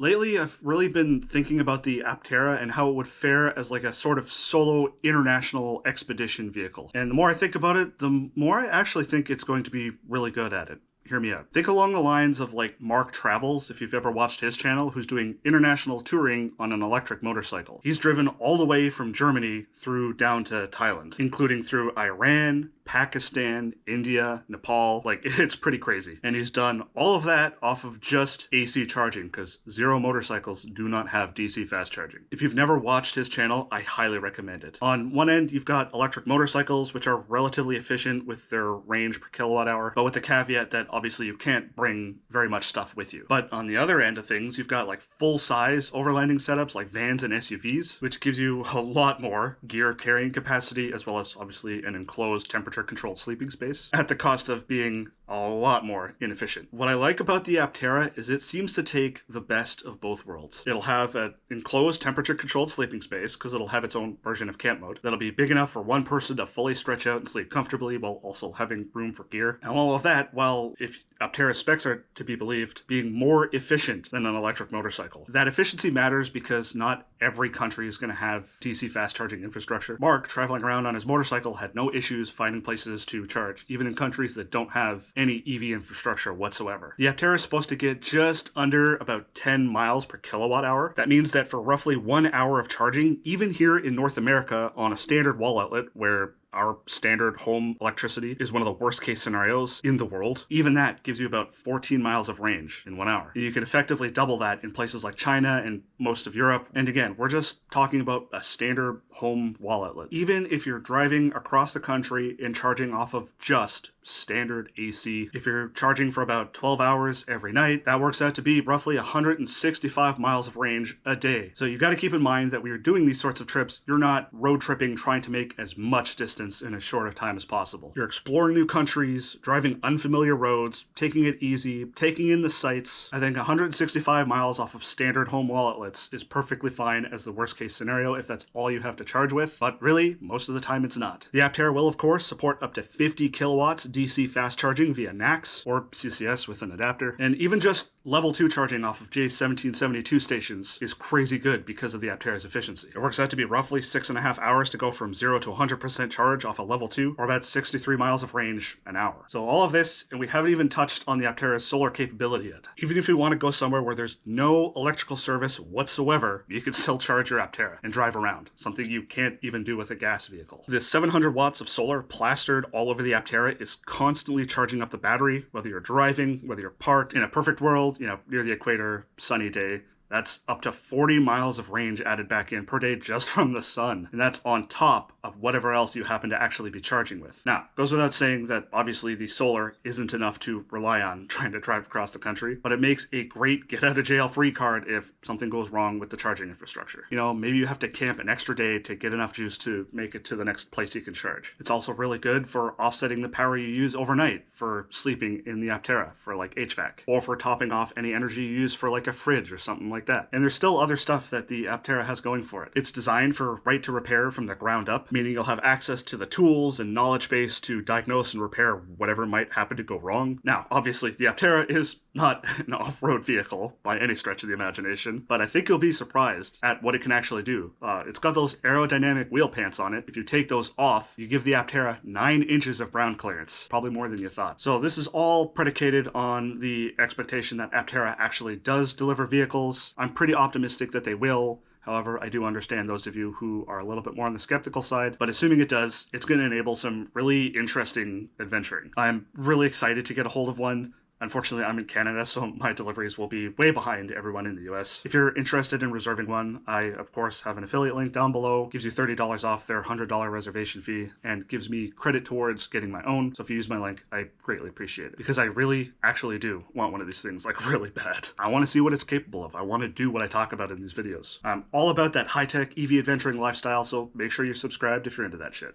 Lately, I've really been thinking about the Aptera and how it would fare as like a sort of solo international expedition vehicle. And the more I think about it, the more I actually think it's going to be really good at it. Hear me out. Think along the lines of like Mark Travels, if you've ever watched his channel, who's doing international touring on an electric motorcycle. He's driven all the way from Germany through down to Thailand, including through Iran, Pakistan, India, Nepal. Like, it's pretty crazy. And he's done all of that off of just AC charging, because zero motorcycles do not have DC fast charging. If you've never watched his channel, I highly recommend it. On one end, you've got electric motorcycles, which are relatively efficient with their range per kilowatt hour, but with the caveat that obviously you can't bring very much stuff with you. But on the other end of things, you've got like full-size overlanding setups like vans and SUVs, which gives you a lot more gear carrying capacity, as well as obviously an enclosed temperature-controlled sleeping space, at the cost of being a lot more inefficient. What I like about the Aptera is it seems to take the best of both worlds. It'll have an enclosed temperature-controlled sleeping space, because it'll have its own version of camp mode, that'll be big enough for one person to fully stretch out and sleep comfortably while also having room for gear. And all of that, while if Aptera's specs are to be believed, being more efficient than an electric motorcycle. That efficiency matters because not every country is going to have DC fast charging infrastructure. Mark, traveling around on his motorcycle, had no issues finding places to charge, even in countries that don't have any EV infrastructure whatsoever. The Aptera is supposed to get just under about 10 miles per kilowatt hour. That means that for roughly 1 hour of charging, even here in North America on a standard wall outlet where our standard home electricity is one of the worst case scenarios in the world, even that gives you about 14 miles of range in 1 hour. You can effectively double that in places like China and most of Europe. And again, we're just talking about a standard home wall outlet. Even if you're driving across the country and charging off of just standard AC, if you're charging for about 12 hours every night, that works out to be roughly 165 miles of range a day. So you got to keep in mind that when you're doing these sorts of trips, you're not road tripping trying to make as much distance in as short a time as possible. You're exploring new countries, driving unfamiliar roads, taking it easy, taking in the sights. I think 165 miles off of standard home wall outlets is perfectly fine as the worst case scenario if that's all you have to charge with, but really, most of the time it's not. The Aptera will, of course, support up to 50 kilowatts DC fast charging via NACS or CCS with an adapter, and even just level 2 charging off of J1772 stations is crazy good because of the Aptera's efficiency. It works out to be roughly 6.5 hours to go from 0 to 100% charge off a level 2, or about 63 miles of range an hour. So all of this, and we haven't even touched on the Aptera's solar capability yet. Even if you want to go somewhere where there's no electrical service whatsoever, you can still charge your Aptera and drive around, something you can't even do with a gas vehicle. The 700 watts of solar plastered all over the Aptera is constantly charging up the battery, whether you're driving, whether you're parked. In a perfect world, near the equator, sunny day, that's up to 40 miles of range added back in per day just from the sun. And that's on top of whatever else you happen to actually be charging with. Now, goes without saying that obviously the solar isn't enough to rely on trying to drive across the country, but it makes a great get out of jail free card if something goes wrong with the charging infrastructure. Maybe you have to camp an extra day to get enough juice to make it to the next place you can charge. It's also really good for offsetting the power you use overnight for sleeping in the Aptera for like HVAC, or for topping off any energy you use for like a fridge or something like that. And there's still other stuff that the Aptera has going for it. It's designed for right to repair from the ground up, meaning you'll have access to the tools and knowledge base to diagnose and repair whatever might happen to go wrong. Now, obviously, the Aptera is not an off-road vehicle by any stretch of the imagination, but I think you'll be surprised at what it can actually do. It's got those aerodynamic wheel pants on it. If you take those off, you give the Aptera 9 inches of ground clearance, probably more than you thought. So this is all predicated on the expectation that Aptera actually does deliver vehicles. I'm pretty optimistic that they will. However, I do understand those of you who are a little bit more on the skeptical side, but assuming it does, it's going to enable some really interesting adventuring. I'm really excited to get a hold of one. Unfortunately, I'm in Canada, so my deliveries will be way behind everyone in the US. If you're interested in reserving one, I, of course, have an affiliate link down below. Gives you $30 off their $100 reservation fee and gives me credit towards getting my own. So if you use my link, I greatly appreciate it, because I really, actually do want one of these things, like really bad. I want to see what it's capable of. I want to do what I talk about in these videos. I'm all about that high-tech EV adventuring lifestyle, so make sure you're subscribed if you're into that shit.